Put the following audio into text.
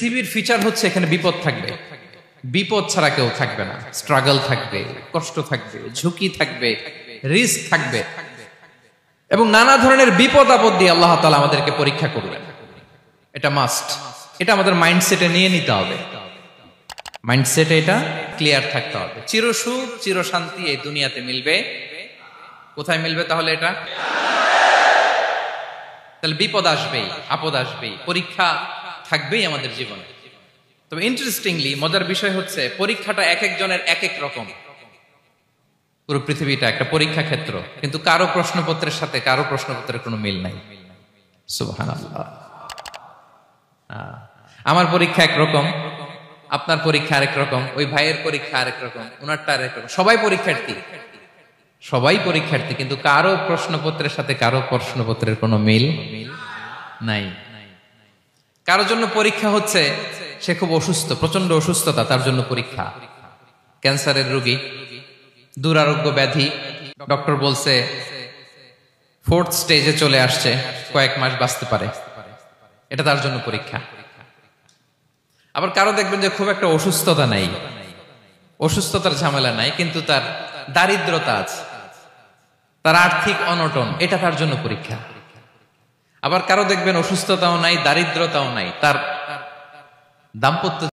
পৃথিবীর ফিচার হচ্ছে এখানে বিপদ থাকবে, বিপদ ছাড়া কেউ থাকবে না। স্ট্রাগল থাকবে, কষ্ট থাকবে, ঝুঁকি থাকবে, রিস্ক থাকবে এবং নানা ধরনের বিপদ আপদ দিয়ে আল্লাহ তাআলা আমাদেরকে পরীক্ষা করবেন। এটা মাস্ট, এটা আমাদের মাইন্ডসেটে নিয়ে নিতে হবে। মাইন্ডসেটে এটা ক্লিয়ার থাকতে হবে। চিরসুখ চিরশান্তি এই দুনিয়াতে মিলবে, কোথায় মিলবে তাহলে? এটা তাহলে বিপদ আসবেই, আপদ আসবেই, পরীক্ষা থাকবেই আমাদের জীবনে। তবে ইন্টারেস্টিংলি মজার বিষয় হচ্ছে পরীক্ষাটা এক একজনের এক এক রকম। পুরো পৃথিবীটা একটা পরীক্ষা ক্ষেত্র, কিন্তু কারো প্রশ্নপত্রের সাথে কারো প্রশ্নপত্রের কোনো মিল নাই। সুবহানাল্লাহ। আমার পরীক্ষা একরকম, আপনার পরীক্ষা আরেক রকম, ওই ভাইয়ের পরীক্ষা আরেক রকম, ওনারটা আরেক রকম। সবাই পরীক্ষার্থী, সবাই পরীক্ষার্থী, কিন্তু কারো প্রশ্নপত্রের সাথে কারো প্রশ্নপত্রের কোনো মিল নাই। কারোর জন্য পরীক্ষা হচ্ছে সে খুব অসুস্থ, প্রচন্ড অসুস্থতা, তার জন্য পরীক্ষা। ক্যান্সারের রোগী, দুরারোগ্য ব্যাধি, ডক্টর বলছে 4th স্টেজে চলে আসছে, কয়েক মাস বাঁচতে পারে, এটা তার জন্য পরীক্ষা। আবার কারো দেখবেন যে খুব একটা অসুস্থতা নাই, অসুস্থতার ঝামেলা নাই, কিন্তু তার দারিদ্রতা আছে, তার আর্থিক অনটন, এটা তার জন্য পরীক্ষা। আবার কারো দেখবেন অসুস্থতাও নাই, দারিদ্রতাও নাই, তার দাম্পত্য